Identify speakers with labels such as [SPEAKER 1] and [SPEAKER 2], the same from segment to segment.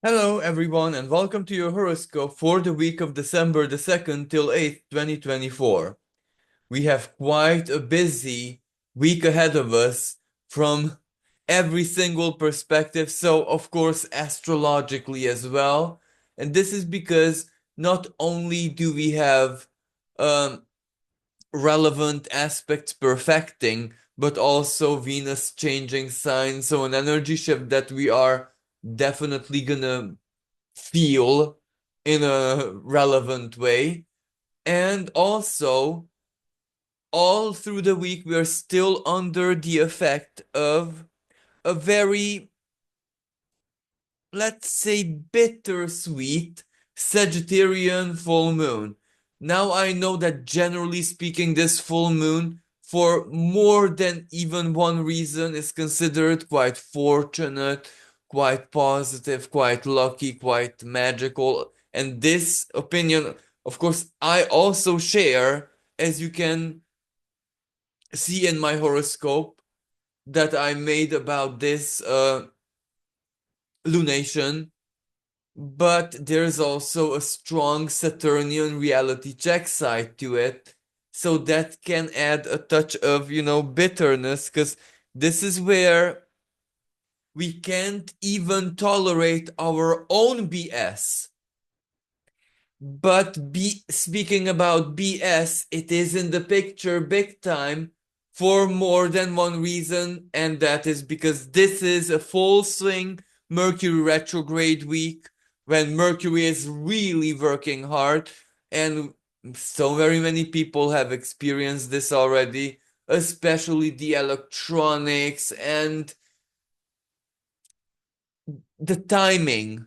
[SPEAKER 1] Hello everyone and welcome to your horoscope for the week of December the 2nd till 8th, 2024. We have quite a busy week ahead of us from every single perspective, so of course astrologically as well. And this is because not only do we have um, relevant aspects perfecting, but also Venus changing signs, so an energy shift that we are definitely gonna feel in a relevant way. And also, all through the week, we're still under the effect of a very, let's say, bittersweet Sagittarian full moon. Now, I know that generally speaking, this full moon, for more than even one reason, is considered quite fortunate, quite positive, quite lucky, quite magical. And this opinion, of course, I also share, as you can see in my horoscope that I made about this lunation. But there's also a strong Saturnian reality check side to it. So that can add a touch of, bitterness, because this is where we can't even tolerate our own BS. But speaking about BS, it is in the picture big time for more than one reason, and that is because this is a full swing Mercury retrograde week when Mercury is really working hard, and so very many people have experienced this already, especially the electronics and the timing,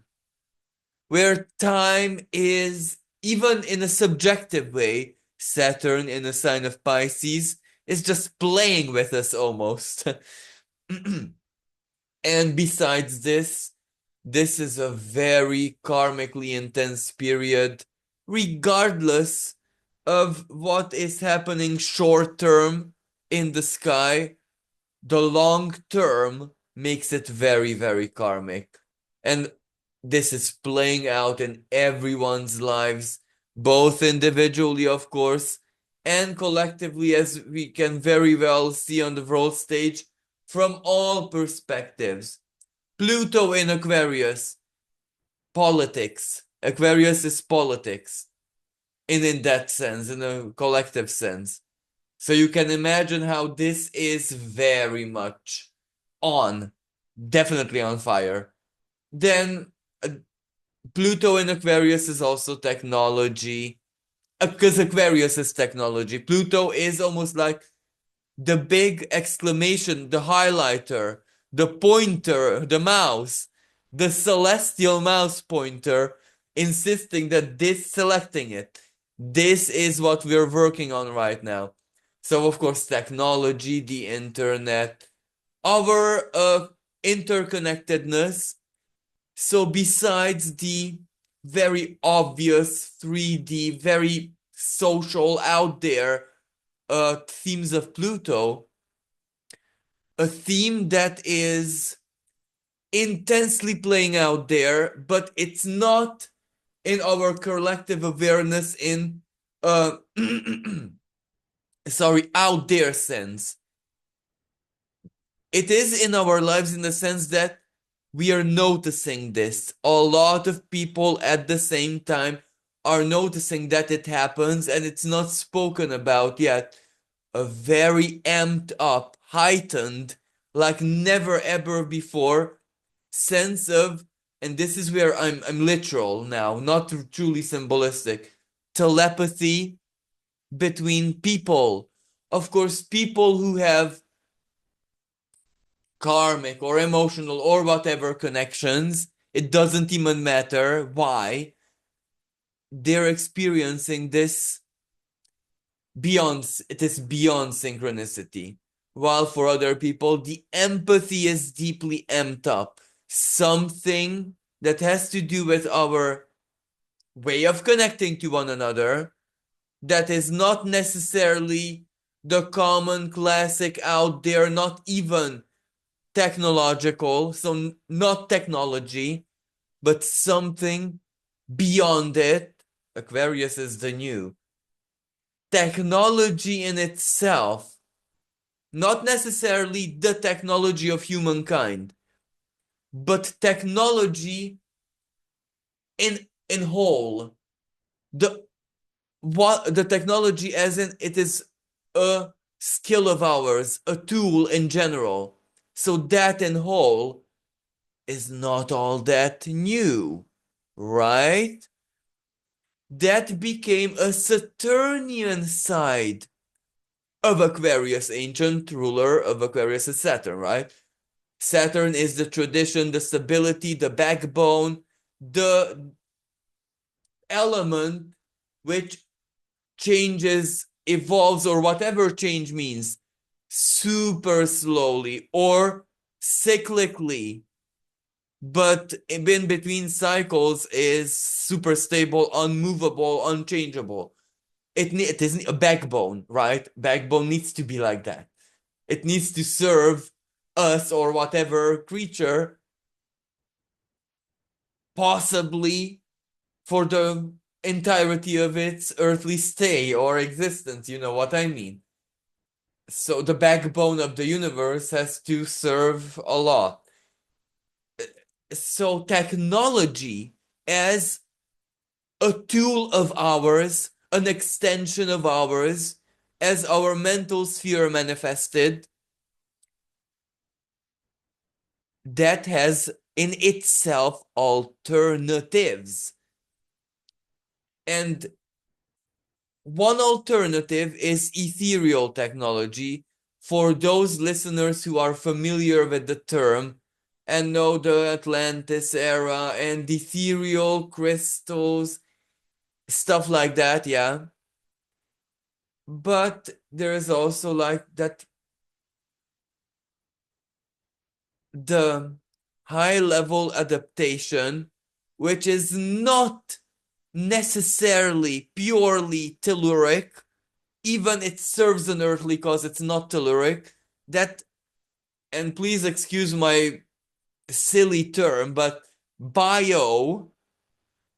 [SPEAKER 1] where time is, even in a subjective way, Saturn in a sign of Pisces is just playing with us almost. And besides this, this is a very karmically intense period, regardless of what is happening short term in the sky. The long term makes it very, very karmic. And this is playing out in everyone's lives, both individually, of course, and collectively, as we can very well see on the world stage from all perspectives. Pluto in Aquarius, politics. Aquarius is politics in that sense, in a collective sense. So you can imagine how this is very much on, definitely on fire. Then Pluto in Aquarius is also technology, because Aquarius is technology. Pluto is almost like the big exclamation, the highlighter, the pointer, the mouse, the celestial mouse pointer, insisting that this, selecting it. This is what we're working on right now. So, of course, technology, the internet, our interconnectedness. So, besides the very obvious 3D, very social out there themes of Pluto, a theme that is intensely playing out there, but it's not in our collective awareness in sorry, out there sense. It is in our lives in the sense that we are noticing this. A lot of people at the same time are noticing that it happens and it's not spoken about yet. A very amped up, heightened, like never ever before sense of, and this is where I'm literal now, not truly symbolistic, telepathy between people. Of course, people who have karmic or emotional or whatever connections, it doesn't even matter why, they're experiencing this beyond, it is beyond synchronicity. While for other people, the empathy is deeply amped up. Something that has to do with our way of connecting to one another that is not necessarily the common classic out there, not even technological, so not technology, but something beyond it. Aquarius is the new. Technology in itself, not necessarily the technology of humankind, but technology in whole. The technology as in it is a skill of ours, a tool in general. So that in whole is not all that new, right? That became a Saturnian side of Aquarius. Ancient ruler of Aquarius is Saturn, right? Saturn is the tradition, the stability, the backbone, the element which changes, evolves, or whatever change means, super slowly or cyclically, but in between cycles is super stable, unmovable, unchangeable. It isn't a backbone, right? Backbone needs to be like that. It needs to serve us or whatever creature, possibly for the entirety of its earthly stay or existence. You know what I mean? So the backbone of the universe has to serve a lot. So technology as a tool of ours, an extension of ours, as our mental sphere manifested, that has in itself alternatives. And one alternative is ethereal technology. For those listeners who are familiar with the term and know the Atlantis era and ethereal crystals, stuff like that, yeah. But there is also like that the high level adaptation, which is not necessarily purely telluric, even it serves an earthly cause, it's not telluric. That, and please excuse my silly term, but bio,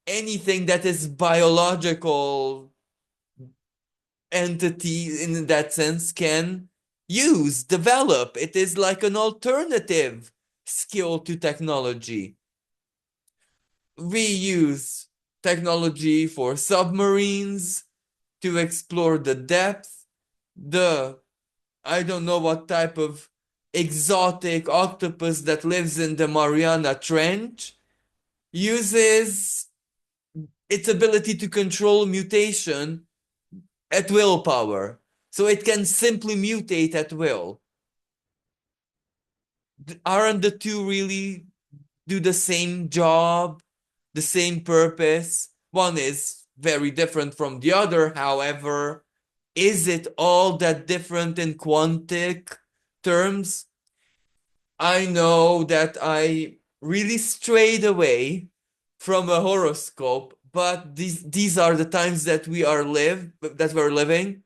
[SPEAKER 1] anything that is biological entity in that sense can use, develop. It is like an alternative skill to technology. We use technology for submarines to explore the depth, the I don't know what type of exotic octopus that lives in the Mariana Trench uses its ability to control mutation at willpower. So it can simply mutate at will. Aren't the two really do the same job, the same purpose? One is very different from the other. However, is it all that different in quantic terms? I know that I really strayed away from a horoscope, but these are the times that we're living,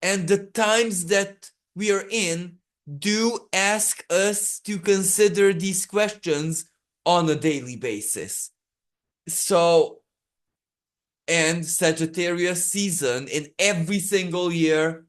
[SPEAKER 1] and the times that we are in do ask us to consider these questions on a daily basis. So, and Sagittarius season in every single year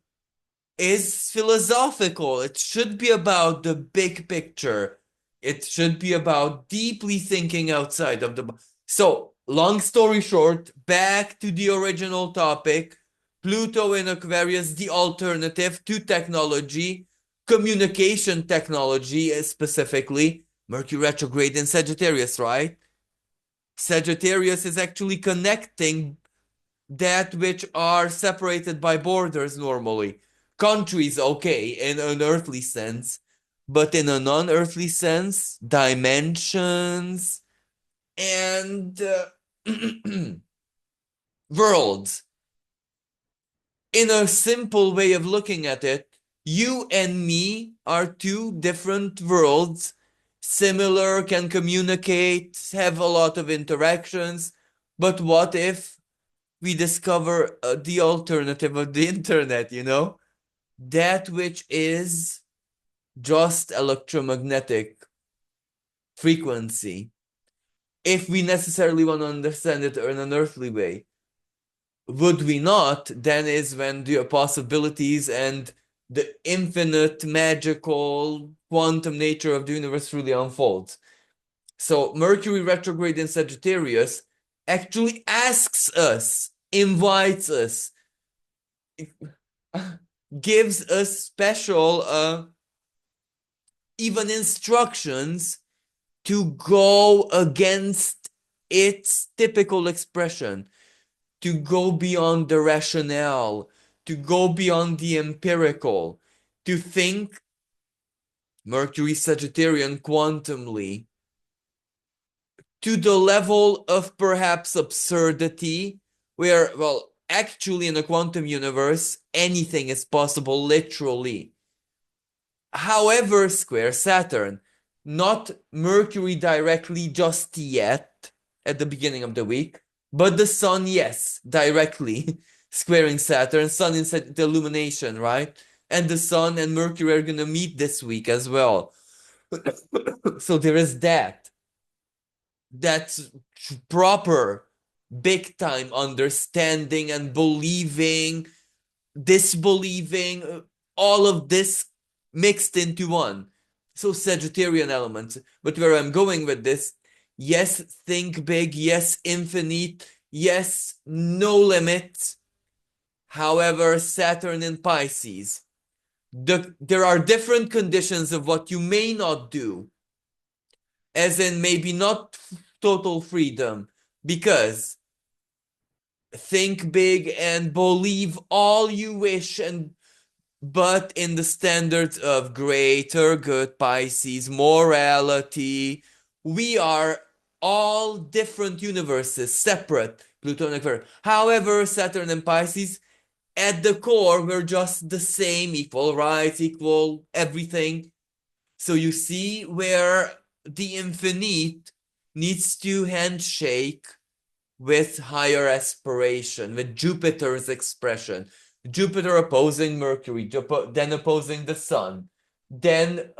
[SPEAKER 1] is philosophical. It should be about the big picture. It should be about deeply thinking outside of the. So, long story short, back to the original topic. Pluto in Aquarius, the alternative to technology, communication technology specifically. Mercury retrograde in Sagittarius, right? Sagittarius is actually connecting that which are separated by borders normally. Countries, okay, in an earthly sense, but in a non-earthly sense, dimensions and worlds. In a simple way of looking at it, you and me are two different worlds, similar, can communicate, have a lot of interactions, but what if we discover the alternative of the internet, that which is just electromagnetic frequency, if we necessarily want to understand it in an earthly way. Would we not, then is when the possibilities and the infinite magical quantum nature of the universe really unfolds. So Mercury retrograde in Sagittarius actually asks us, invites us, gives us special even instructions to go against its typical expression, to go beyond the rationale, to go beyond the empirical, to think Mercury Sagittarian quantumly to the level of perhaps absurdity, where, well, actually in a quantum universe, anything is possible, literally. However, square Saturn, not Mercury directly just yet at the beginning of the week, but the Sun, yes, directly squaring Saturn. Sun is the illumination, right? And the Sun and Mercury are going to meet this week as well. So there is that. That's proper, big time understanding and believing, disbelieving, all of this mixed into one. So Sagittarian elements. But where I'm going with this, yes, think big, yes, infinite, yes, no limits. However, Saturn in Pisces, there are different conditions of what you may not do, as in maybe not total freedom, because think big and believe all you wish, and but in the standards of greater good, Pisces, morality, we are all different universes, separate, Plutonic. However, Saturn and Pisces, at the core, we're just the same, equal rights, equal everything. So you see where the infinite needs to handshake with higher aspiration, with Jupiter's expression. Jupiter opposing Mercury, then opposing the Sun. Then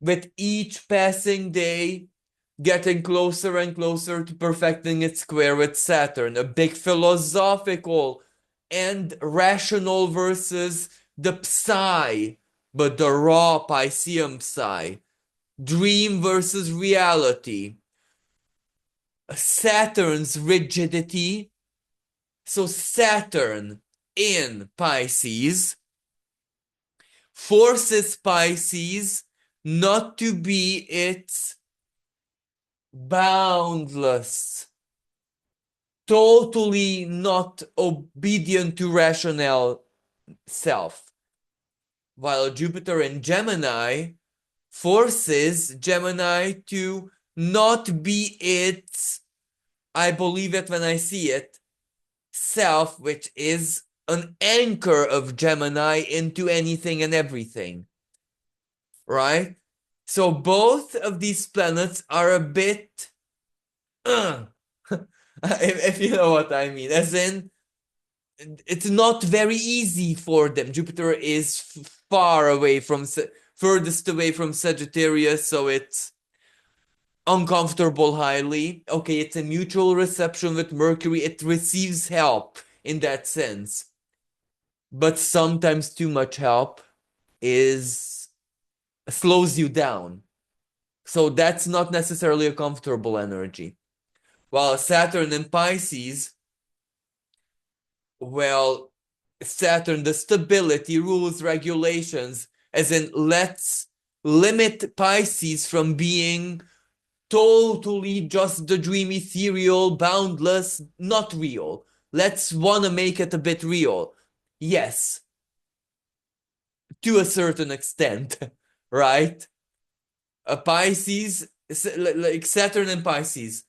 [SPEAKER 1] with each passing day, getting closer and closer to perfecting its square with Saturn. A big philosophical and rational versus the psi, but the raw Piscean psi. Dream versus reality. Saturn's rigidity. So Saturn in Pisces forces Pisces not to be its boundless, totally not obedient to rational self. While Jupiter in Gemini forces Gemini to not be its, I believe it when I see it, self, which is an anchor of Gemini into anything and everything. Right? So both of these planets are a bit, if you know what I mean, as in, it's not very easy for them. Jupiter is far away from, furthest away from Sagittarius, so it's uncomfortable highly. Okay, it's a mutual reception with Mercury. It receives help in that sense. But sometimes too much help slows you down. So that's not necessarily a comfortable energy. While Saturn in Pisces, well, Saturn, the stability, rules, regulations, as in let's limit Pisces from being totally just the dream, ethereal, boundless, not real. Let's want to make it a bit real. Yes, to a certain extent, right? A Pisces, like Saturn and Pisces,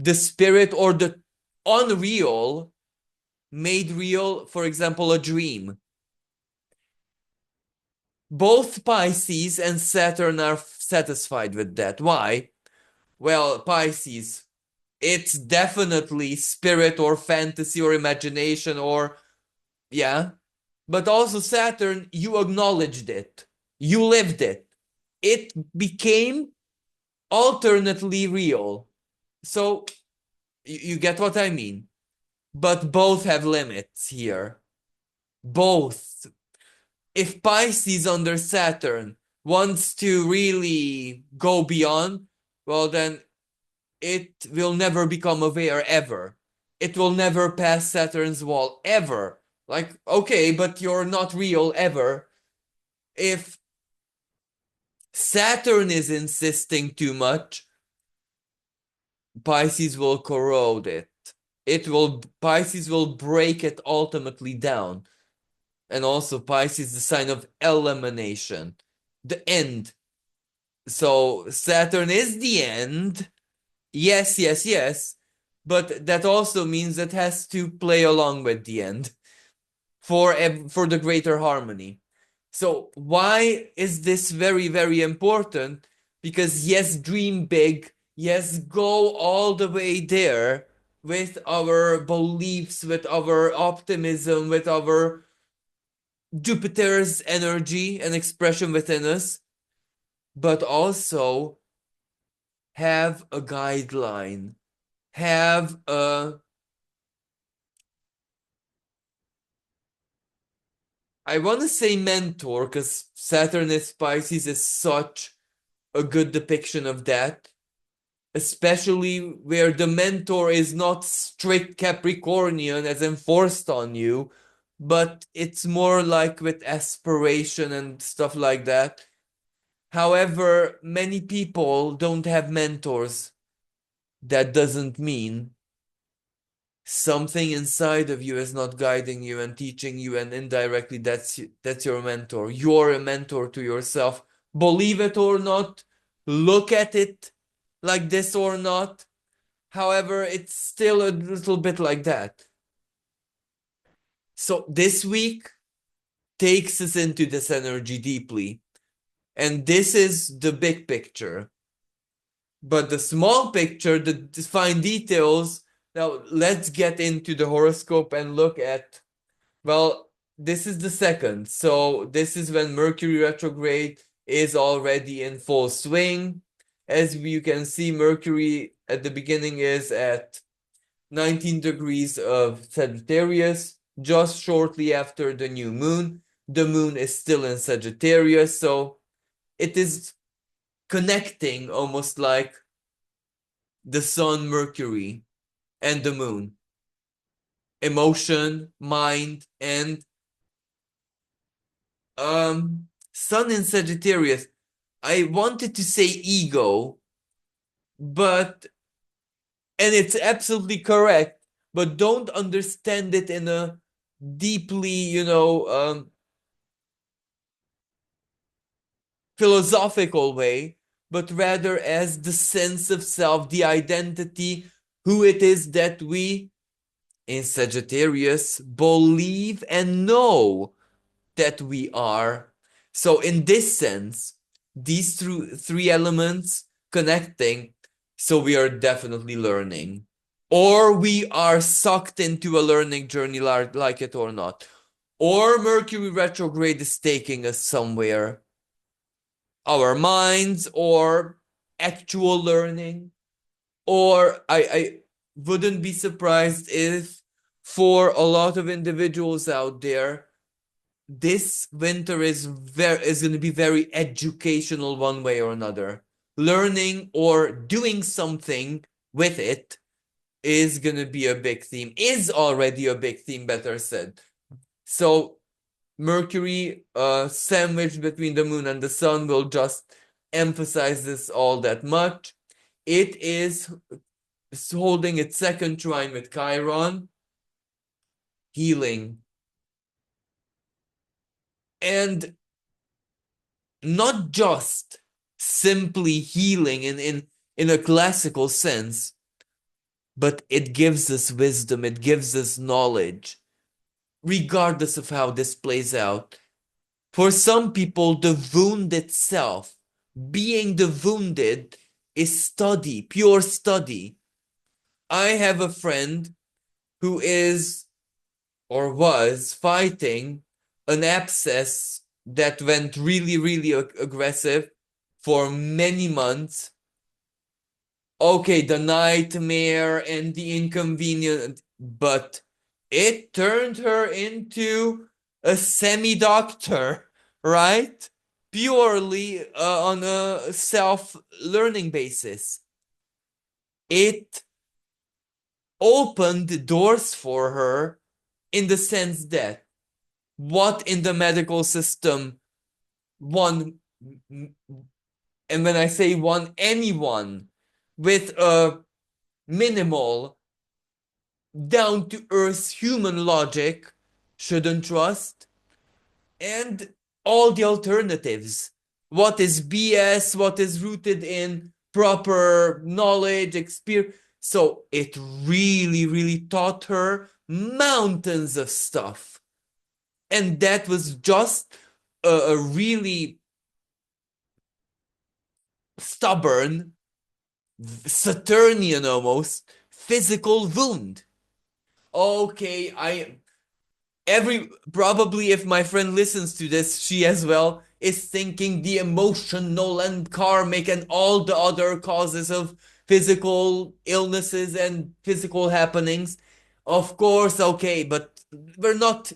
[SPEAKER 1] the spirit or the unreal made real, for example, a dream. Both Pisces and Saturn are satisfied with that. Why? Well, Pisces, it's definitely spirit or fantasy or imagination or, yeah. But also Saturn, you acknowledged it. You lived it. It became alternately real. So you get what I mean. But both have limits here. Both. If Pisces under Saturn wants to really go beyond, well, then it will never become aware ever. It will never pass Saturn's wall ever. Like, okay, but you're not real ever. If Saturn is insisting too much, Pisces will corrode it. Pisces will break it ultimately down. And also Pisces, the sign of elimination, the end. So Saturn is the end. Yes, yes, yes. But that also means it has to play along with the end for the greater harmony. So why is this very, very important? Because yes, dream big. Yes, go all the way there with our beliefs, with our optimism, with our Jupiter's energy and expression within us, but also have a guideline, have a, I want to say mentor, because Saturn is Pisces is such a good depiction of that, especially where the mentor is not strict Capricornian as enforced on you, but it's more like with aspiration and stuff like that. However, many people don't have mentors. That doesn't mean something inside of you is not guiding you and teaching you, and indirectly that's your mentor. You're a mentor to yourself. Believe it or not, look at it like this or not. However, it's still a little bit like that. So this week takes us into this energy deeply. And this is the big picture. But the small picture, the fine details, now let's get into the horoscope and look at, well, this is the second. So this is when Mercury retrograde is already in full swing. As you can see, Mercury at the beginning is at 19 degrees of Sagittarius, just shortly after the new moon. The moon is still in Sagittarius, so it is connecting almost like the sun, Mercury, and the moon. Emotion, mind, and sun in Sagittarius. I wanted to say ego, but and it's absolutely correct, but don't understand it in a deeply, philosophical way, but rather as the sense of self, the identity, who it is that we in Sagittarius believe and know that we are. So, in this sense, these three elements connecting, so we are definitely learning. Or we are sucked into a learning journey, like it or not. Or Mercury retrograde is taking us somewhere. Our minds, or actual learning. Or I wouldn't be surprised if for a lot of individuals out there, this winter is going to be very educational one way or another. Learning or doing something with it is going to be a big theme, is already a big theme, better said. So Mercury, sandwiched between the moon and the sun, will just emphasize this all that much. It is holding its second trine with Chiron, healing. And not just simply healing in a classical sense, but it gives us wisdom, it gives us knowledge, regardless of how this plays out. For some people, the wound itself, being the wounded, is study, pure study. I have a friend who is or was fighting an abscess that went really, really aggressive for many months okay, the nightmare and the inconvenience, but it turned her into a semi-doctor, right? Purely on a self-learning basis. It opened doors for her in the sense that what in the medical system one, and when I say one, anyone with a minimal down to earth human logic shouldn't trust, and all the alternatives. What is BS? What is rooted in proper knowledge, experience? So it really, really taught her mountains of stuff. And that was just a really stubborn, Saturnian almost, physical wound. Okay, every probably if my friend listens to this, she as well is thinking the emotional and karmic and all the other causes of physical illnesses and physical happenings. Of course, okay, but we're not,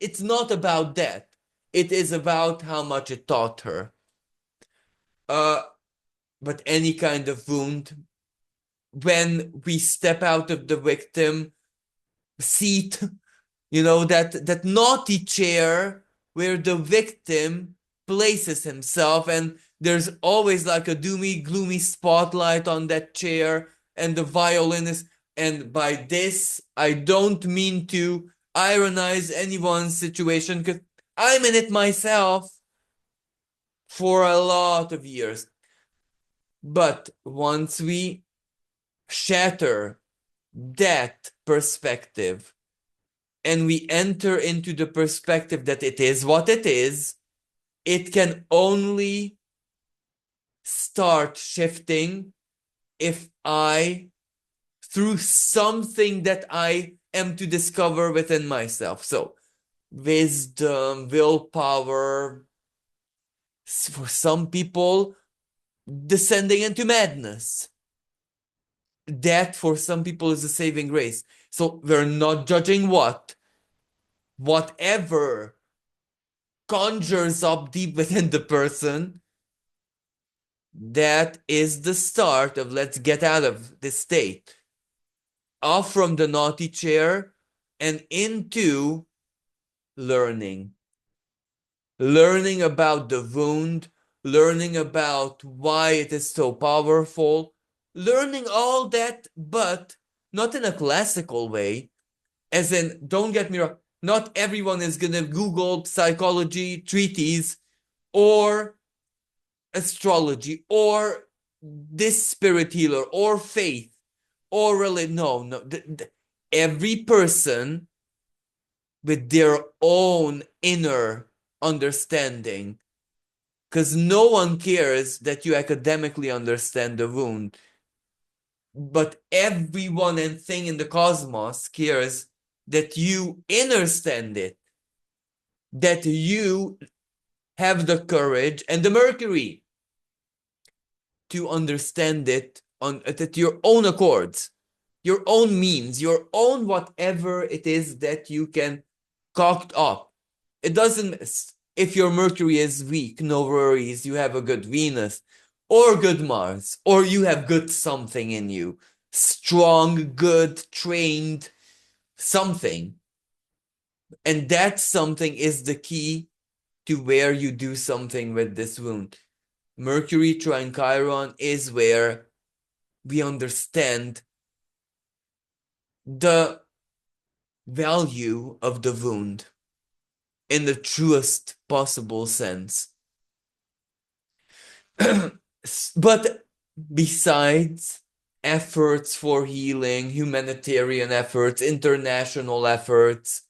[SPEAKER 1] it's not about that. It is about how much it taught her. Uh, but any kind of wound, when we step out of the victim seat, that naughty chair where the victim places himself, and there's always like a doomy gloomy spotlight on that chair, and the violinist. And by this I don't mean to ironize anyone's situation, because I'm in it myself for a lot of years. But once we shatter that perspective and we enter into the perspective that it is what it is, it can only start shifting if I, through something that I am to discover within myself. So, wisdom, willpower, for some people, descending into madness. That for some people is a saving grace. So, we're not judging whatever conjures up deep within the person. That is the start of let's get out of this state, off from the naughty chair and into learning. Learning about the wound, learning about why it is so powerful, learning all that, but not in a classical way. As in, don't get me wrong, not everyone is going to Google psychology treatise or astrology or this spirit healer or faith or religion. No. Every person with their own inner understanding, because no one cares that you academically understand the wound, but everyone and thing in the cosmos cares that you understand it, that you have the courage and the Mercury to understand it at your own accords, your own means, your own whatever it is that you can cocked up. It doesn't, if your Mercury is weak, no worries, you have a good Venus or good Mars, or you have good something in you, strong, good, trained something. And that something is the key to where you do something with this wound. Mercury trine Chiron is where we understand the value of the wound in the truest possible sense. But besides efforts for healing, humanitarian efforts, international efforts,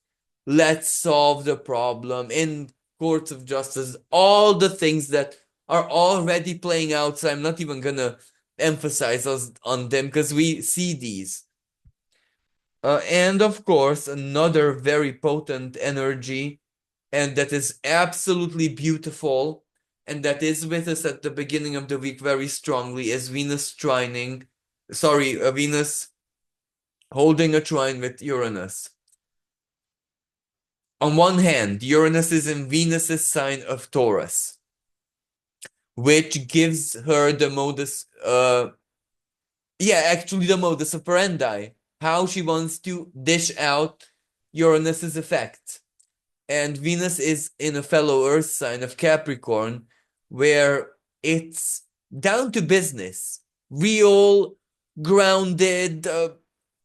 [SPEAKER 1] let's solve the problem in courts of justice, all the things that are already playing out. So I'm not even gonna emphasize us on them because we see these. And of course, another very potent energy, and that is absolutely beautiful and that is with us at the beginning of the week very strongly, is Venus holding a trine with Uranus. On one hand, Uranus is in Venus's sign of Taurus, which gives her the modus operandi, how she wants to dish out Uranus's effects. And Venus is in a fellow Earth sign of Capricorn, where it's down to business, real, grounded,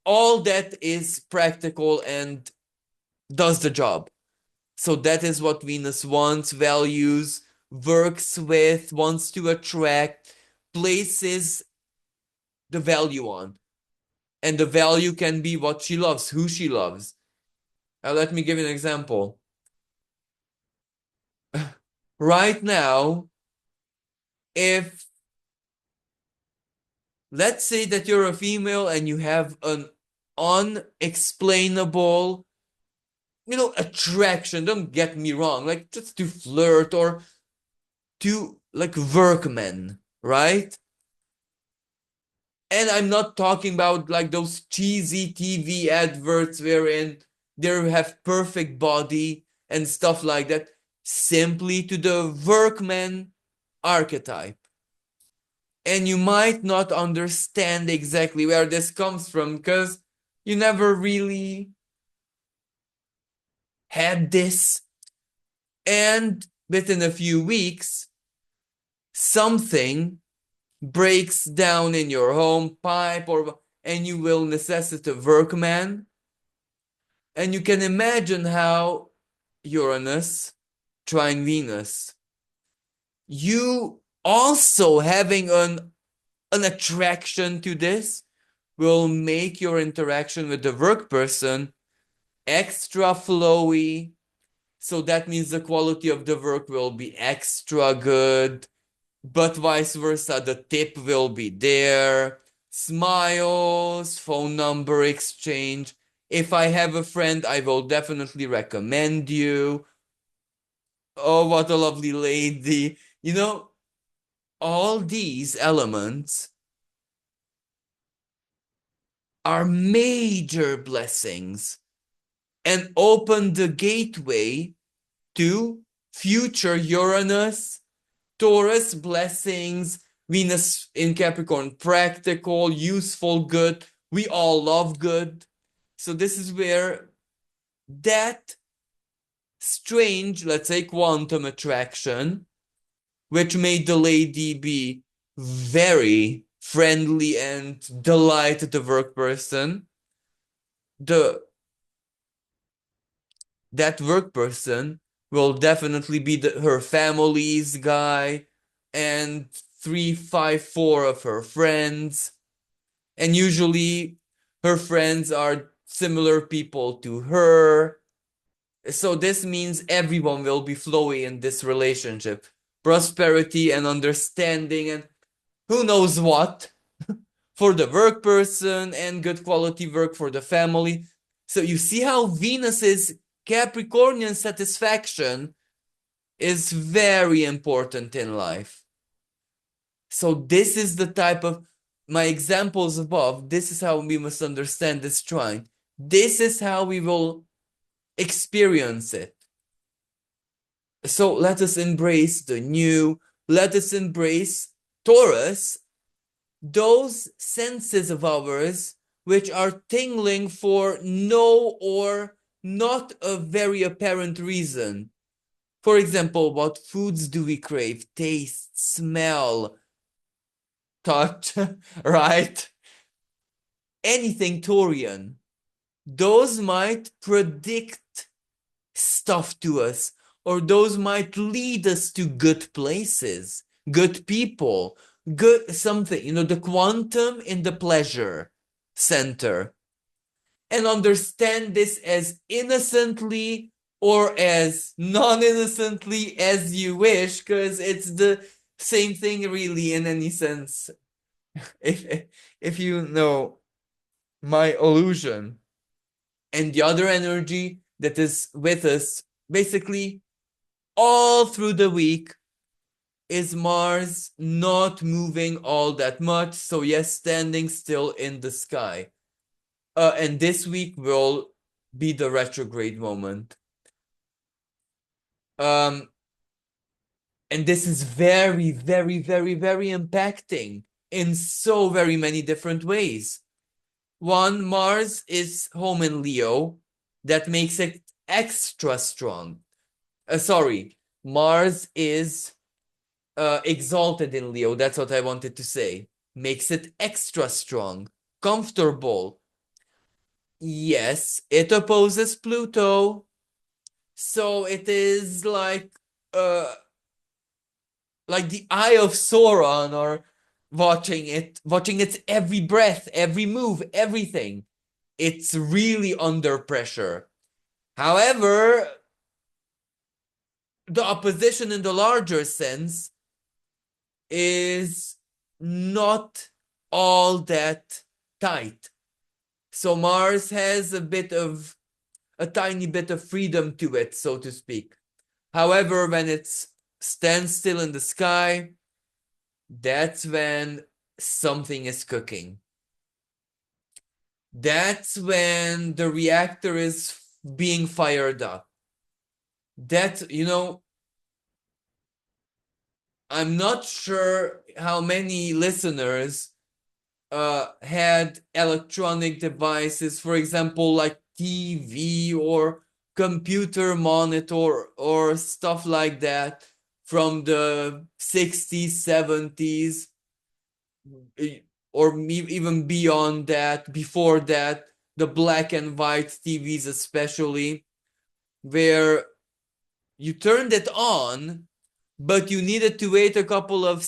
[SPEAKER 1] all that is practical and does the job. So that is what Venus wants, values, works with, wants to attract, places the value on. And the value can be what she loves, who she loves. Now, let me give you an example. Right now, if let's say that you're a female and you have an unexplainable, attraction, don't get me wrong, like just to flirt or to like workmen, right? And I'm not talking about like those cheesy TV adverts wherein they have perfect body and stuff like that, simply to the workman archetype. And you might not understand exactly where this comes from because you never really had this. And within a few weeks, something breaks down in your home pipe and you will necessitate a workman. And you can imagine how Uranus trine Venus, you also having an attraction to this will make your interaction with the work person extra flowy. So that means the quality of the work will be extra good, but vice versa, the tip will be there. Smiles, phone number exchange. If I have a friend, I will definitely recommend you. Oh, what a lovely lady. All these elements are major blessings and open the gateway to future Uranus, Taurus blessings, Venus in Capricorn, practical, useful, good. We all love good. So this is where that strange, let's say, quantum attraction, which made the lady be very friendly and delight the work person, that work person will definitely be her family's guy and 3, 5, 4 of her friends. And usually her friends are similar people to her. So this means everyone will be flowy in this relationship. Prosperity and understanding and who knows what for the work person and good quality work for the family. So you see how Venus's Capricornian satisfaction is very important in life. So this is the type of my examples above. This is how we must understand this trine. This is how we will experience it. So let us embrace the new. Let us embrace Taurus, those senses of ours which are tingling for no or not a very apparent reason. For example, what foods do we crave? Taste, smell, touch, right? Anything Taurian. Those might predict stuff to us, or those might lead us to good places, good people, good something, the quantum in the pleasure center. And understand this as innocently or as non-innocently as you wish, because it's the same thing really in any sense. If you know my illusion. And the other energy that is with us basically all through the week is Mars not moving all that much. So yes, standing still in the sky. And this week will be the retrograde moment. And this is very, very, very, very impacting in so very many different ways. One, Mars is home in Leo. That makes it extra strong. Sorry, Mars is exalted in Leo. That's what I wanted to say. Makes it extra strong, comfortable. Yes, it opposes Pluto. So it is like the eye of Sauron, or watching its every breath, every move, everything. It's really under pressure. However, the opposition in the larger sense is not all that tight. So Mars has a tiny bit of freedom to it, so to speak. However, when it stands still in the sky, that's when something is cooking. That's when the reactor is being fired up. That, I'm not sure how many listeners had electronic devices, for example, like TV or computer monitor or stuff like that from the 60s, 70s, or even beyond that, before that, the black and white TVs especially, where you turned it on, but you needed to wait a couple of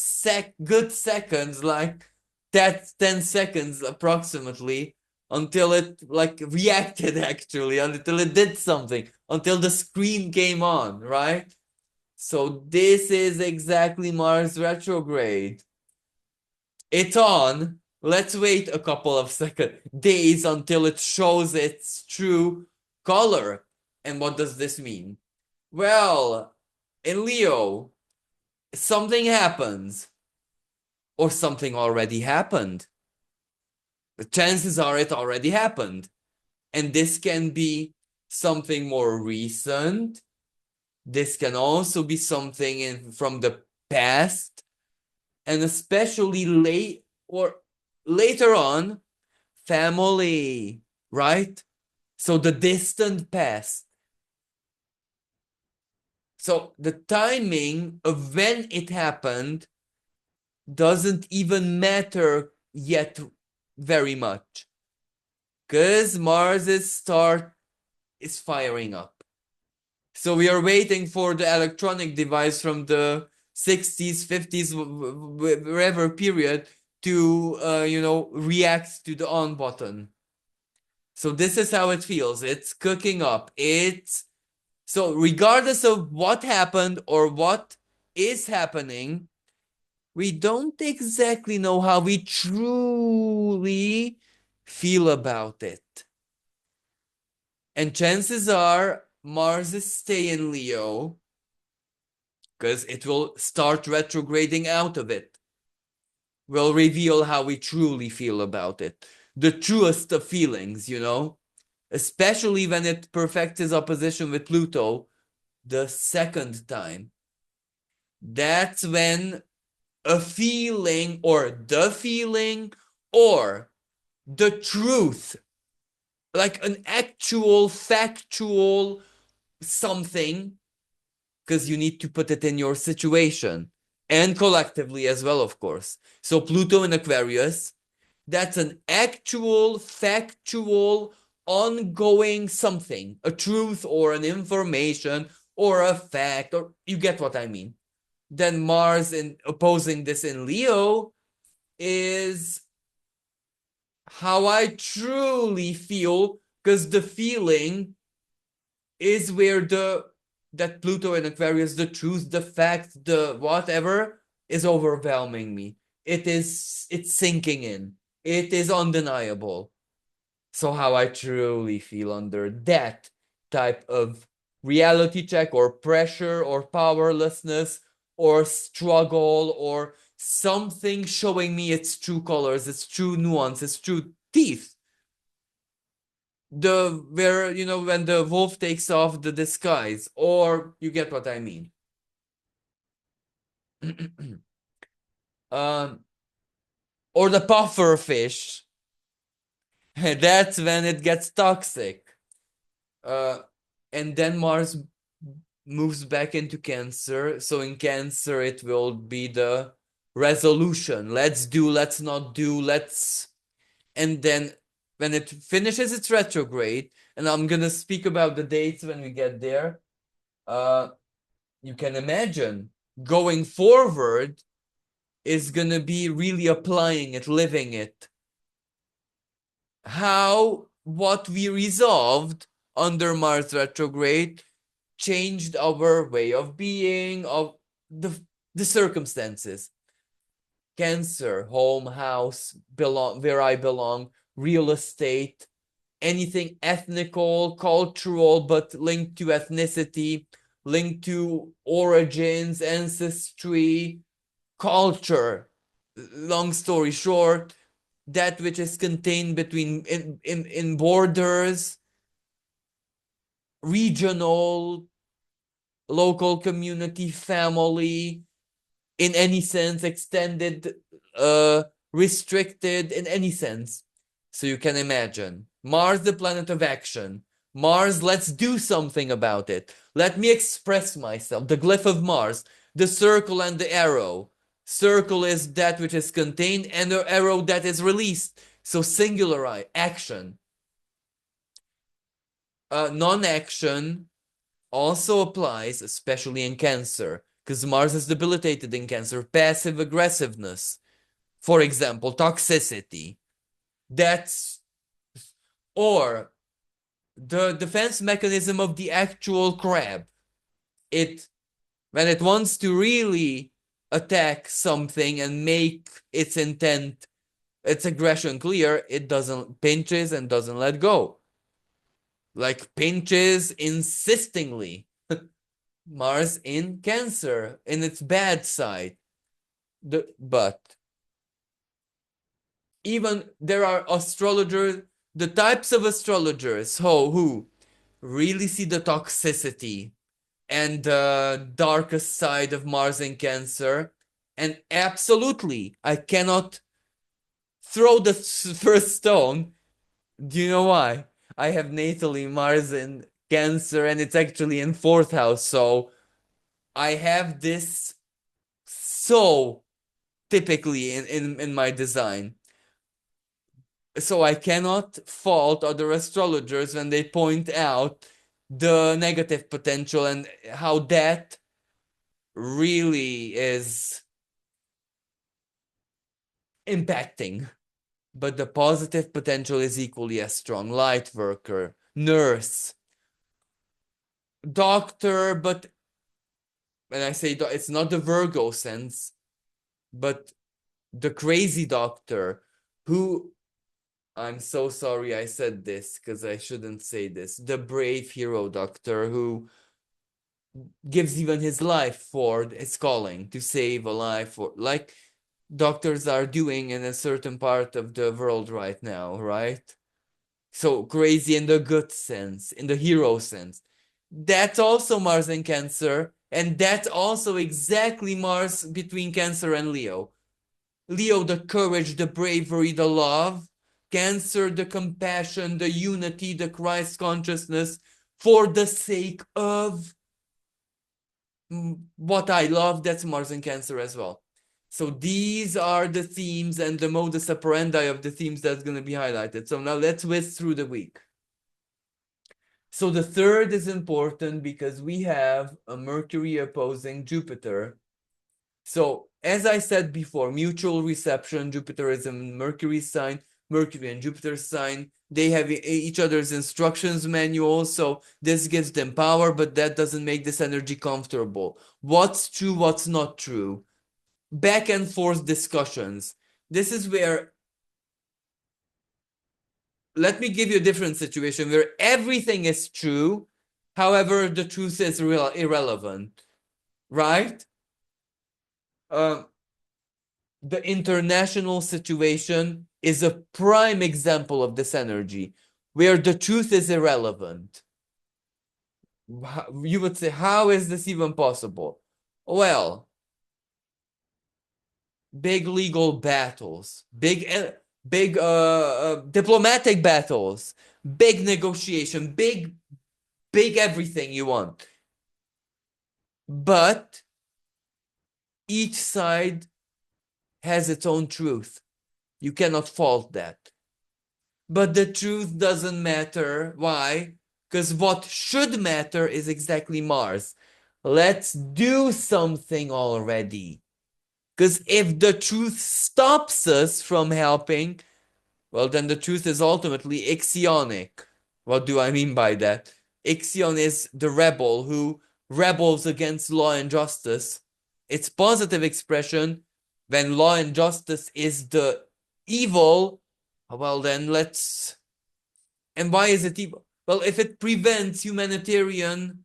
[SPEAKER 1] good seconds, like that 10 seconds approximately, until it like reacted actually, until it did something, until the screen came on, right? So this is exactly Mars retrograde. It's on. Let's wait a couple of days until it shows its true color. And what does this mean? Well, in Leo, something happens, or something already happened. The chances are it already happened. And this can be something more recent. This can also be something from the past, and especially later on, family, right? So the distant past. So the timing of when it happened doesn't even matter yet very much, because Mars is firing up. So we are waiting for the electronic device from the 60s, 50s, whatever period to react to the on button. So this is how it feels. It's cooking up. So regardless of what happened or what is happening, we don't exactly know how we truly feel about it. And chances are Mars is staying in Leo, because it will start retrograding out of it. Will reveal how we truly feel about it. The truest of feelings, especially when it perfects its opposition with Pluto the second time. That's when a feeling, or the feeling, or the truth, like an actual factual something, because you need to put it in your situation, and collectively as well, of course. So Pluto in Aquarius, that's an actual factual ongoing something, a truth or an information or a fact, or you get what I mean. Then Mars in opposing this in Leo is how I truly feel, because the feeling is where that Pluto in Aquarius, the truth, the fact, the whatever is overwhelming me. It's sinking in. It is undeniable. So how I truly feel under that type of reality check or pressure or powerlessness or struggle or something showing me its true colors, its true nuance, its true teeth. Where, you know, when the wolf takes off the disguise, or you get what I mean. um, or the puffer fish. That's when it gets toxic. Uh, and then Mars moves back into Cancer. So in Cancer, it will be the resolution. Let's do, let's not do, let's. And then when it finishes its retrograde, and I'm gonna speak about the dates when we get there, you can imagine going forward is gonna be really applying it, living it. How what we resolved under Mars retrograde changed our way of being, of the circumstances. Cancer, home, house, belong where I belong, real estate, anything ethnical, cultural, but linked to ethnicity, linked to origins, ancestry, culture. Long story short, that which is contained between in borders, regional, local community, family, in any sense, extended, restricted, in any sense. So you can imagine. Mars, the planet of action. Mars, let's do something about it. Let me express myself. The glyph of Mars, the circle and the arrow. Circle is that which is contained, and the arrow that is released. So singular action. Non-action also applies, especially in Cancer, because Mars is debilitated in Cancer. Passive aggressiveness, for example, toxicity. That's, or the defense mechanism of the actual crab. It, when it wants to really attack something and make its intent, its aggression clear, it doesn't, pinches and doesn't let go. Like pinches insistingly. Mars in Cancer, in its bad side. But even there are astrologers, the types of astrologers who really see the toxicity and the darkest side of Mars in Cancer. And absolutely, I cannot throw the first stone. Do you know why? I have natally Mars in Cancer, and it's actually in fourth house. So I have this so typically in my design. So I cannot fault other astrologers when they point out the negative potential and how that really is impacting. But the positive potential is equally as strong. Light worker, nurse, doctor, but when I say it's not the Virgo sense, but the crazy doctor who, I'm so sorry I said this because I shouldn't say this. The brave hero doctor who gives even his life for his calling to save a life, or like doctors are doing in a certain part of the world right now, right? So crazy in the good sense, in the hero sense. That's also Mars and Cancer, and that's also exactly Mars between Cancer and Leo. Leo, the courage, the bravery, the love. Cancer, the compassion, the unity, the Christ consciousness for the sake of what I love. That's Mars and Cancer as well. So these are the themes and the modus operandi of the themes that's going to be highlighted. So now let's whiz through the week. So the third is important because we have a Mercury opposing Jupiter. So as I said before, mutual reception, Jupiter is a Mercury sign, Mercury and Jupiter sign. They have each other's instructions manuals, so this gives them power, but that doesn't make this energy comfortable. What's true, what's not true? Back and forth discussions. This is where, let me give you a different situation where everything is true, however, the truth is irrelevant, right? the international situation is a prime example of this energy, where the truth is irrelevant. You would say, how is this even possible? Well, big legal battles, big diplomatic battles, big negotiation, big everything you want. But each side has its own truth. You cannot fault that. But the truth doesn't matter. Why? Because what should matter is exactly Mars. Let's do something already. Because if the truth stops us from helping, well, then the truth is ultimately ixionic. What do I mean by that? Ixion is the rebel who rebels against law and justice. Its positive expression, when law and justice is the evil, well, then let's. And why is it evil? Well, if it prevents humanitarian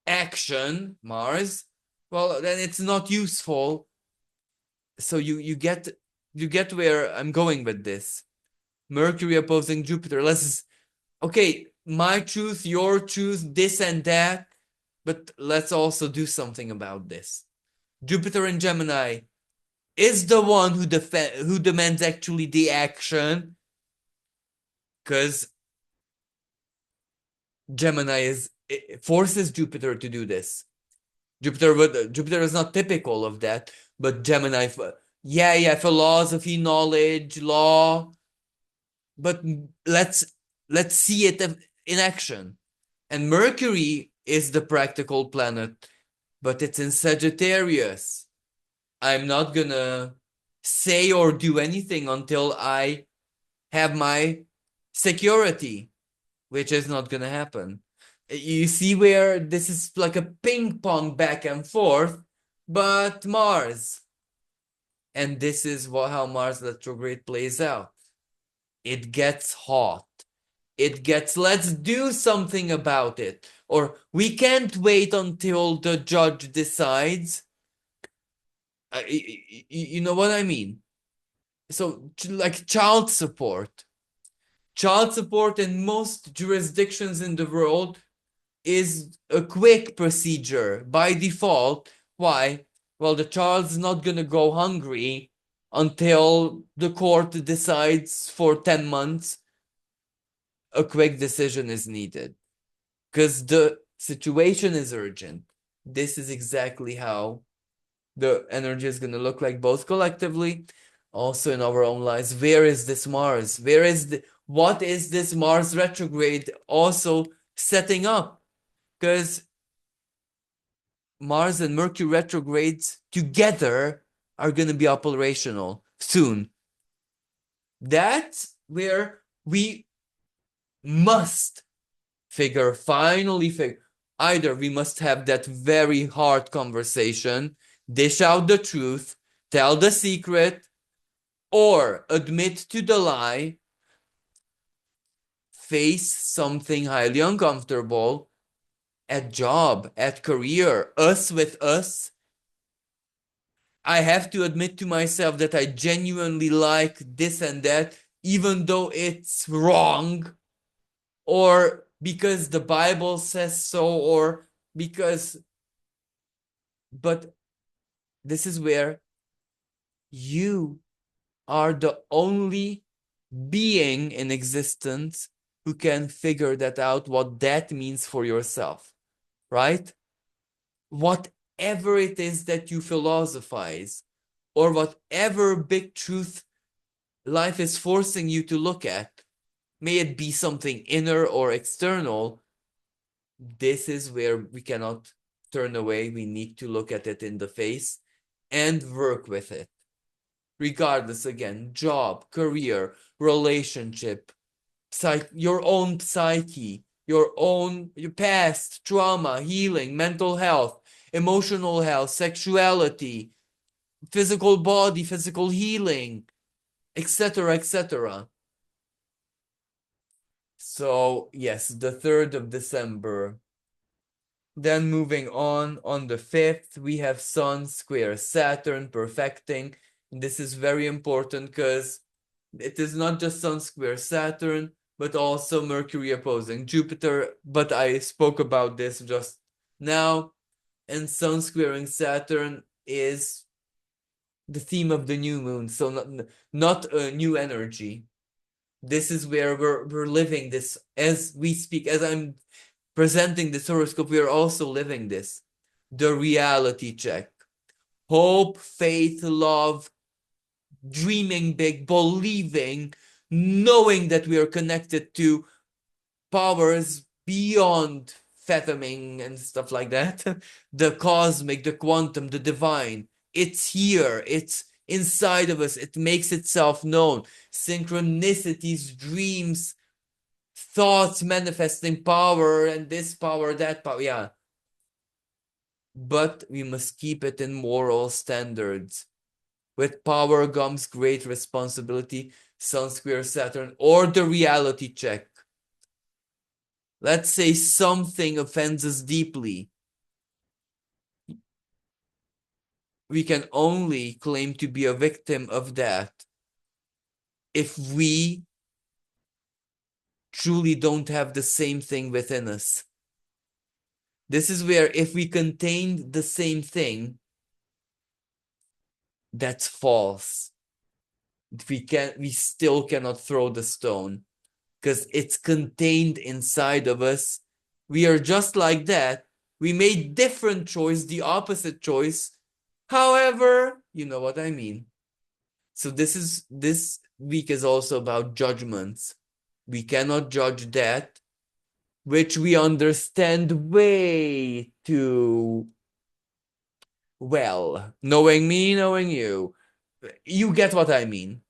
[SPEAKER 1] action, Mars, well, then it's not useful. So you get where I'm going with this. Mercury opposing Jupiter. Okay, my truth, your truth, this and that, but let's also do something about this. Jupiter in Gemini is the one who demands actually the action, because Gemini forces Jupiter to do this. Jupiter is not typical of that, but Gemini, yeah, philosophy, knowledge, law, but let's see it in action. And Mercury is the practical planet, but it's in Sagittarius. I'm not gonna say or do anything until I have my security, which is not gonna happen. You see where this is like a ping pong back and forth, but Mars. And this is how Mars retrograde plays out. It gets hot. Let's do something about it. Or we can't wait until the judge decides. You know what I mean? So, like child support. Child support in most jurisdictions in the world is a quick procedure by default. Why? Well, the child's not gonna go hungry until the court decides for 10 months. A quick decision is needed because the situation is urgent. This is exactly how the energy is going to look like, both collectively, also in our own lives. Where is this Mars? What is this Mars retrograde also setting up? Because Mars and Mercury retrogrades together are going to be operational soon. That's where we must finally figure. Either we must have that very hard conversation, dish out the truth, tell the secret, or admit to the lie, face something highly uncomfortable at job, at career, us with us. I have to admit to myself that I genuinely like this and that, even though it's wrong, or because the Bible says so, or because, but this is where you are the only being in existence who can figure that out, what that means for yourself, right? Whatever it is that you philosophize, or whatever big truth life is forcing you to look at, may it be something inner or external, this is where we cannot turn away. We need to look at it in the face and work with it. Regardless, again, job, career, relationship, your own psyche, your past, trauma, healing, mental health, emotional health, sexuality, physical body, physical healing, etc., etc. So, yes, the 3rd of December. Then moving on the 5th, we have Sun square Saturn perfecting. This is very important because it is not just Sun square Saturn, but also Mercury opposing Jupiter. But I spoke about this just now. And Sun squaring Saturn is the theme of the new moon. So not a new energy. This is where we're living this as we speak. As I'm presenting this horoscope, we are also living this. The reality check. Hope, faith, love, dreaming big, believing, knowing that we are connected to powers beyond fathoming and stuff like that. The cosmic, the quantum, the divine. It's here. It's inside of us. It makes itself known. Synchronicities, dreams, thoughts manifesting power, and this power, that power. Yeah. But we must keep it in moral standards. With power comes great responsibility. Sun square Saturn, or the reality check. Let's say something offends us deeply. We can only claim to be a victim of that if we truly don't have the same thing within us. This is where if we contain the same thing, that's false. We still cannot throw the stone because it's contained inside of us. We are just like that. We made different choice, the opposite choice. However, you know what I mean. So this week is also about judgments. We cannot judge that which we understand way too well. Knowing me, knowing you. You get what I mean.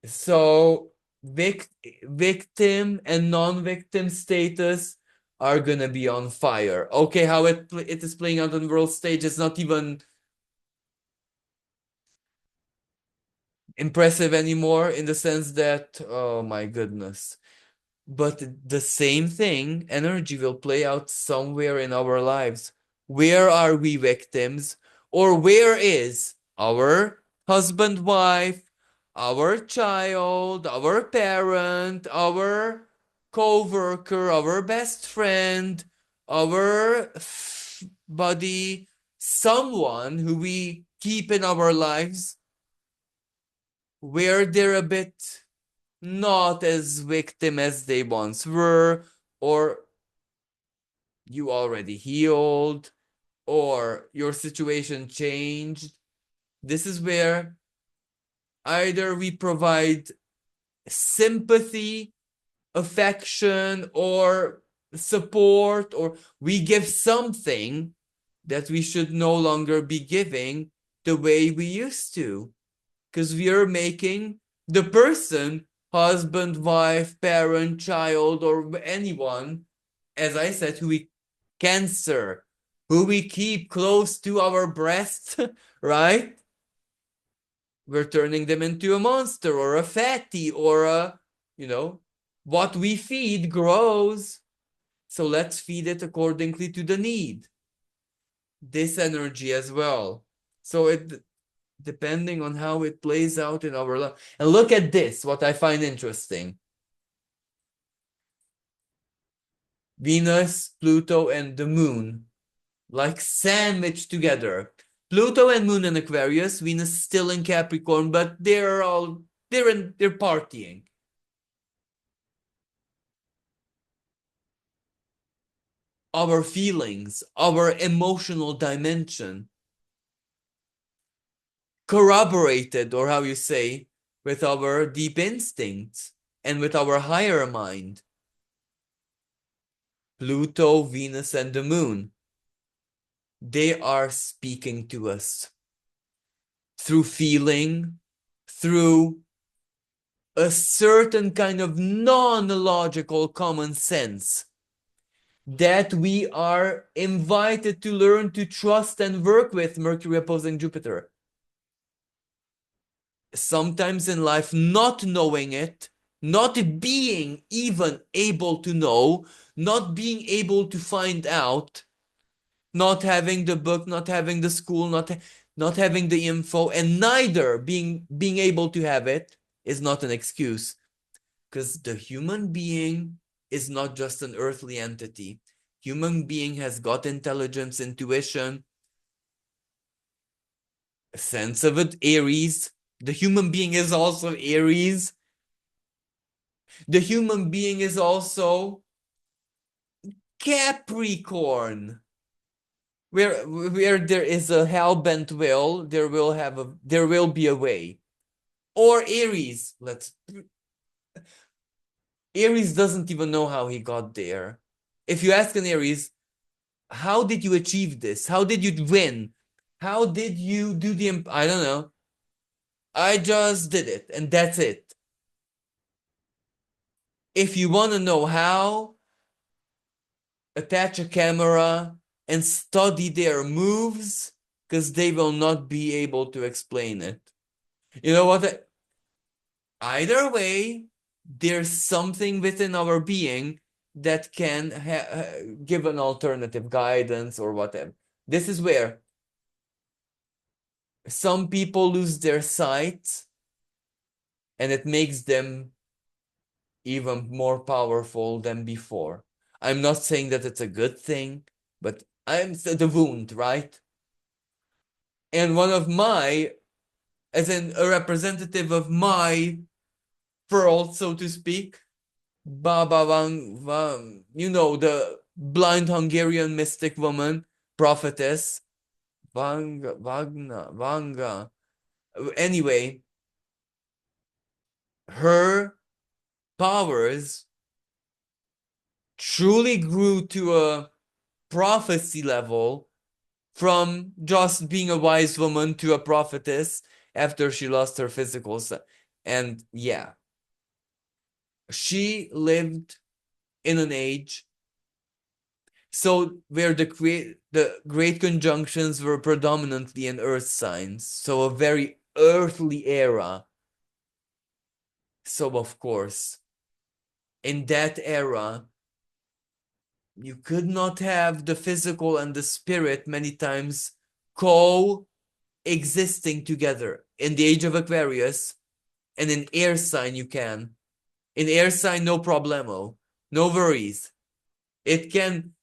[SPEAKER 1] So victim and non-victim status are gonna be on fire. Okay, how it is playing out on the world stage is not even impressive anymore in the sense that, oh my goodness. But the same thing, energy will play out somewhere in our lives. Where are we victims? Or where is our husband, wife, our child, our parent, our co-worker, our best friend, our buddy, someone who we keep in our lives, where they're a bit not as victim as they once were, or you already healed, or your situation changed. This is where either we provide sympathy, affection, or support, or we give something that we should no longer be giving the way we used to. Because we are making the person, husband, wife, parent, child, or anyone, as I said, who we cancer, who we keep close to our breast, right? We're turning them into a monster or a fatty or a, what we feed grows. So let's feed it accordingly to the need. This energy as well. So depending on how it plays out in our life. And look at this, what I find interesting. Venus, Pluto, and the moon, like sandwiched together. Pluto and moon in Aquarius, Venus still in Capricorn, but they're partying. Our feelings, our emotional dimension, corroborated, or how you say, with our deep instincts and with our higher mind. Pluto, Venus, and the moon, they are speaking to us through feeling, through a certain kind of non-logical common sense that we are invited to learn to trust and work with Mercury opposing Jupiter. Sometimes in life, not knowing it not being even able to know, not being able to find out, not having the book, not having the school, not having the info, and neither being able to have it is not an excuse. Because the human being is not just an earthly entity. Human being has got intelligence, intuition, a sense of it. Aries. The human being is also Aries. The human being is also Capricorn. Where there is a hell-bent will, there will be a way. Or Aries. Aries doesn't even know how he got there. If you ask an Aries, how did you achieve this? How did you win? How did you do I don't know. I just did it, and that's it. If you want to know how, attach a camera and study their moves, because they will not be able to explain it. You know what? Either way, there's something within our being that can give an alternative guidance or whatever. This is where some people lose their sight and it makes them even more powerful than before. I'm not saying that it's a good thing, but I'm the wound, right? And one of my, as in a representative of my pearl, so to speak, Baba Vang, you know, the blind Hungarian mystic woman, prophetess, Vanga. Anyway, her powers truly grew to a prophecy level from just being a wise woman to a prophetess after she lost her physical self. And yeah, she lived in an age so where the great conjunctions were predominantly in earth signs, so a very earthly era. So of course, in that era, you could not have the physical and the spirit many times co-existing together. In the age of Aquarius, and in air sign you can. In air sign, no problemo, no worries. It can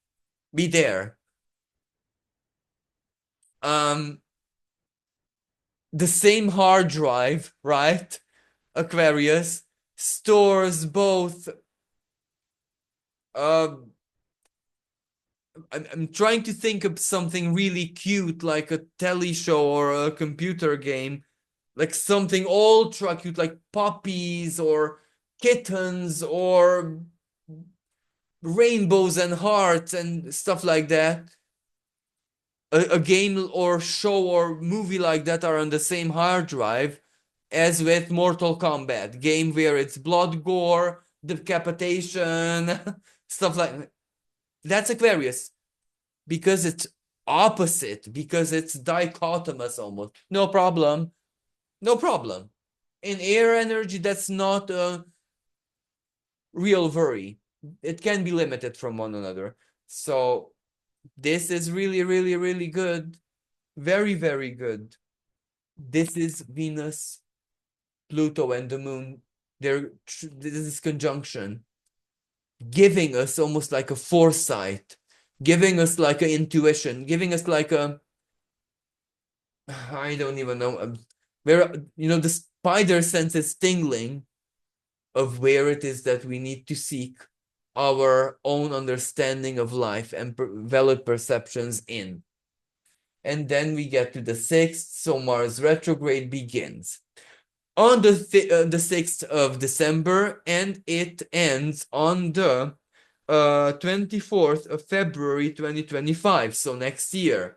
[SPEAKER 1] be there. The same hard drive, right? Aquarius stores both. Uh, I'm trying to think of something really cute, like a telly show or a computer game, like something ultra cute, like puppies or kittens or rainbows and hearts and stuff like that. A game or show or movie like that are on the same hard drive as with Mortal Kombat game, where it's blood, gore, decapitation, stuff like that. That's Aquarius because it's opposite, because it's dichotomous almost. No problem. No problem. In air energy, that's not a real worry. It can be limited from one another. So this is really, really, really good. Very, very good. This is Venus, Pluto, and the moon. This is conjunction, giving us almost like a foresight, giving us like an intuition, giving us like a, I don't even know, where, the spider sense is tingling of where it is that we need to seek our own understanding of life and valid perceptions in. And then we get to the 6th, so Mars retrograde begins on the 6th of December, and it ends on the 24th of February 2025, so next year.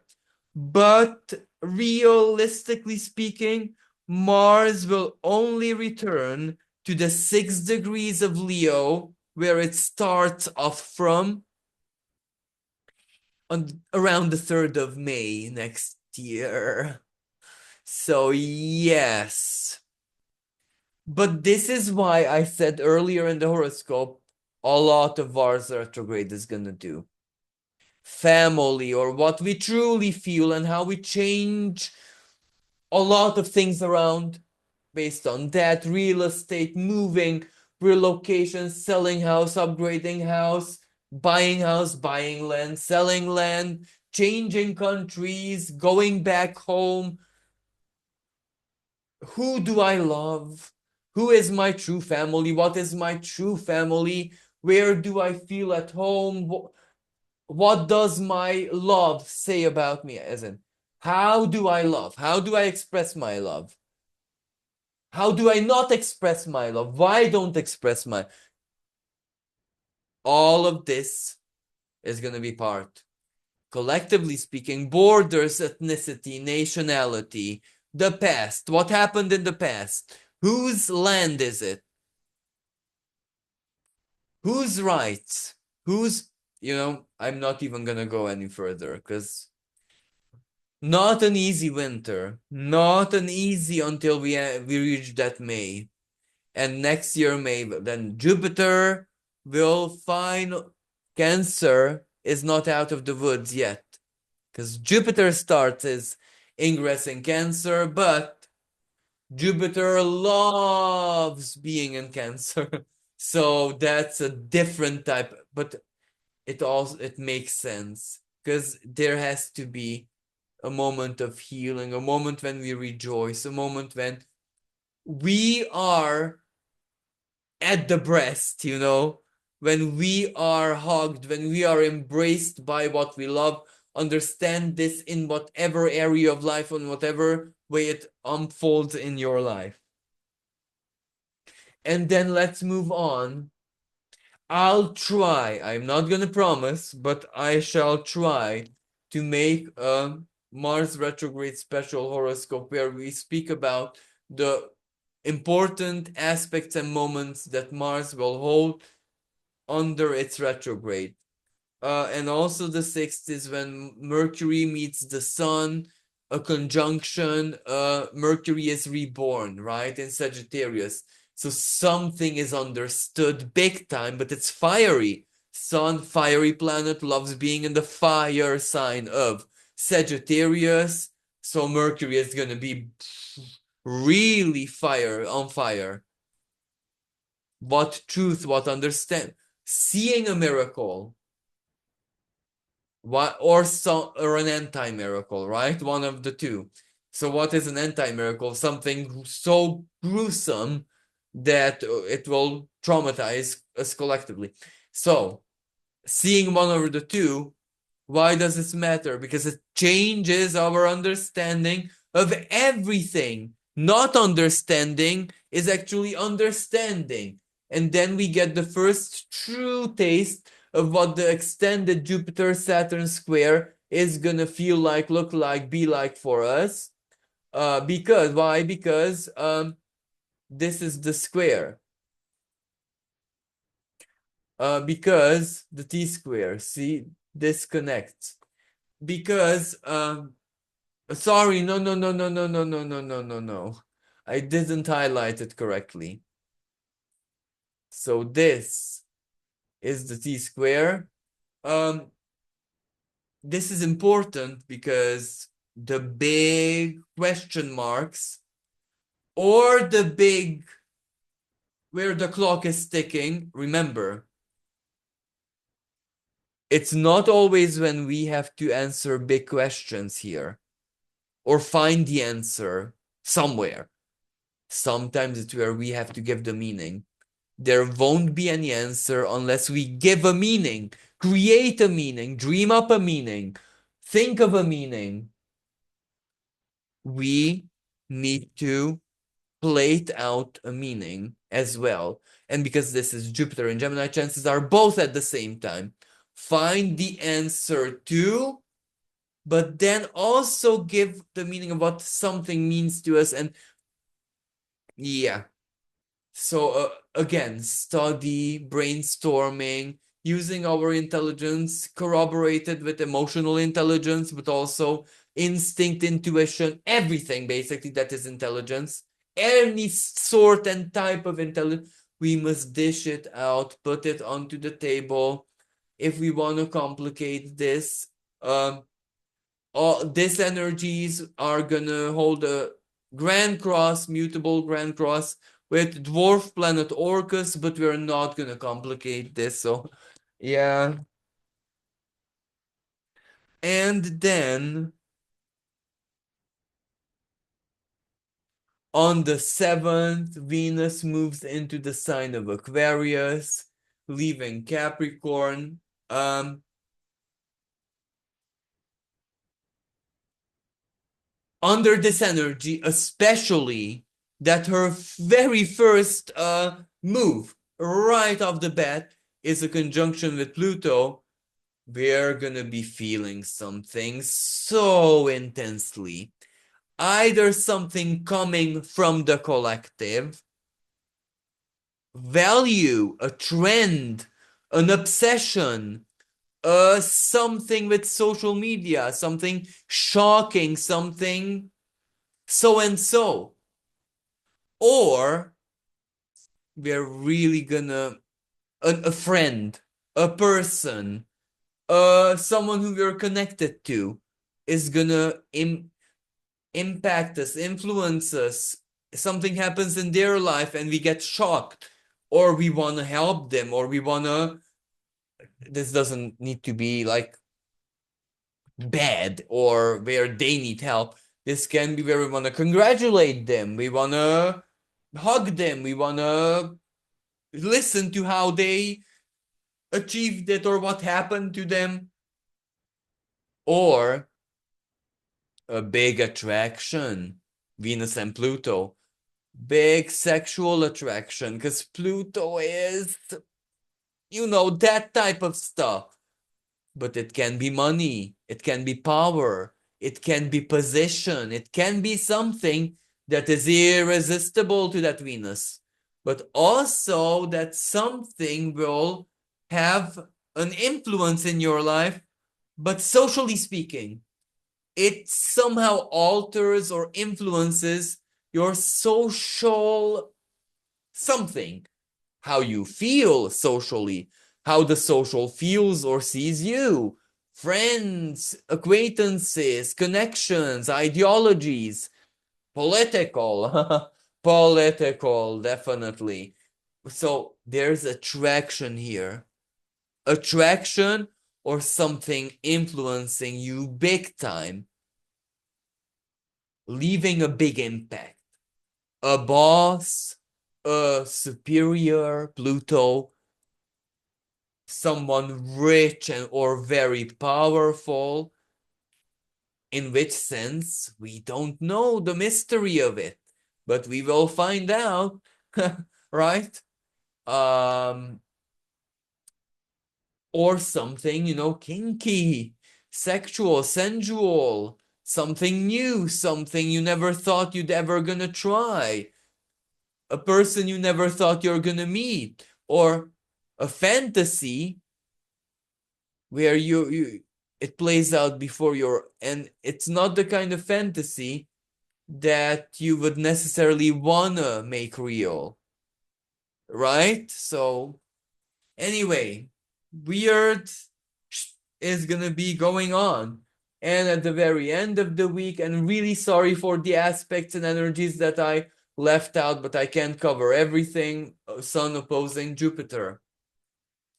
[SPEAKER 1] But realistically speaking, Mars will only return to the 6 degrees of Leo, where it starts off from, around the 3rd of May next year. So yes, But this is why I said earlier in the horoscope, a lot of Mars retrograde is gonna do. Family, or what we truly feel, and how we change a lot of things around based on that. Real estate, moving, relocation, selling house, upgrading house, buying land, selling land, changing countries, going back home. Who do I love? Who is my true family? What is my true family? Where do I feel at home? What does my love say about me? As in, how do I love? How do I express my love? How do I not express my love? Why don't express my? All of this is going to be part. Collectively speaking, borders, ethnicity, nationality, the past, what happened in the past, whose land is it? Whose rights? Whose, I'm not even going to go any further because not an easy winter, not an easy until we reach that May. And next year, May, then Jupiter will find Cancer is not out of the woods yet. Because Jupiter starts his ingress in Cancer, but Jupiter loves being in Cancer. So that's a different type, but it makes sense because there has to be a moment of healing, a moment when we rejoice, a moment when we are at the breast, when we are hugged, when we are embraced by what we love. Understand this in whatever area of life, in whatever way it unfolds in your life. And then let's move on. I'll try, I'm not gonna promise, but I shall try to make a Mars retrograde special horoscope where we speak about the important aspects and moments that Mars will hold under its retrograde. And also the sixth is when Mercury meets the Sun, a conjunction. Mercury is reborn, right, in Sagittarius. So something is understood big time, but it's fiery. Sun, fiery planet, loves being in the fire sign of Sagittarius. So Mercury is going to be really on fire. What truth, what understand, seeing a miracle, what or an anti-miracle, right? One of the two. So what is an anti-miracle? Something so gruesome that it will traumatize us collectively. So seeing one over the two, why does this matter? Because it changes our understanding of everything. Not understanding is actually understanding. And then we get the first true taste of what the extended Jupiter-Saturn square is gonna feel like, look like, be like for us. Why? Because this is the square. Because the T-square, see, disconnects. Because sorry, no, no, no, no, no, no, no, no, no, no, no. I didn't highlight it correctly. So this is the T-square. This is important because the big question marks or the big where the clock is ticking, remember, it's not always when we have to answer big questions here or find the answer somewhere. Sometimes it's where we have to give the meaning. There won't be any answer unless we give a meaning, create a meaning, dream up a meaning, think of a meaning. We need to plate out a meaning as well. And because this is Jupiter and Gemini, chances are both at the same time. Find the answer to, but then also give the meaning of what something means to us. And yeah. So again, study, brainstorming, using our intelligence corroborated with emotional intelligence, but also instinct, intuition, everything basically that is intelligence any sort and type of intelligence, we must dish it out, put it onto the table. If we want to complicate this, all these energies are gonna hold a grand cross, mutable grand cross with dwarf planet Orcus, but we're not gonna complicate this. So, yeah. And then on the 7th, Venus moves into the sign of Aquarius, leaving Capricorn. Under this energy, especially that her very first move right off the bat is a conjunction with Pluto, we're gonna be feeling something so intensely. Either something coming from the collective, value, a trend, an obsession, something with social media, something shocking, something so and so. Or we're really gonna, a friend, a person, someone who we're connected to is gonna impact us, influence us. Something happens in their life and we get shocked, or we want to help them, or we want to, this doesn't need to be like bad or where they need help. This can be where we want to congratulate them, we want to hug them, we want to listen to how they achieved it or what happened to them. Or a big attraction, Venus and Pluto, big sexual attraction, because Pluto is, that type of stuff. But it can be money, it can be power, it can be position, it can be something that is irresistible to that Venus. But also that something will have an influence in your life, but socially speaking, it somehow alters or influences your social something, how you feel socially, how the social feels or sees you, friends, acquaintances, connections, ideologies, political, political, definitely. So there's attraction here. Attraction or something influencing you big time, leaving a big impact. A boss, a superior, Pluto, someone rich and or very powerful. In which sense, we don't know the mystery of it, but we will find out, right? Or something, kinky, sexual, sensual, something new, something you never thought you'd ever gonna try, a person you never thought you're gonna meet, or a fantasy where you it plays out before and it's not the kind of fantasy that you would necessarily wanna make real, right? So anyway, weird is gonna be going on. And at the very end of the week, and really sorry for the aspects and energies that I left out, but I can't cover everything. Sun opposing Jupiter.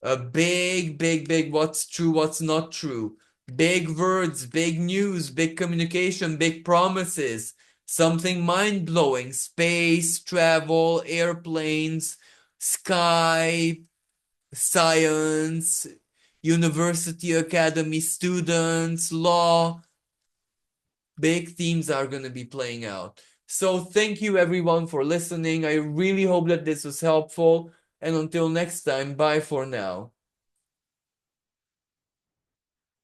[SPEAKER 1] A big what's true, what's not true. Big words, big news, big communication, big promises. Something mind-blowing. Space, travel, airplanes, sky, science, university, academy, students, law. Big themes are going to be playing out. So thank you everyone for listening. I really hope that this was helpful. And until next time, bye for now.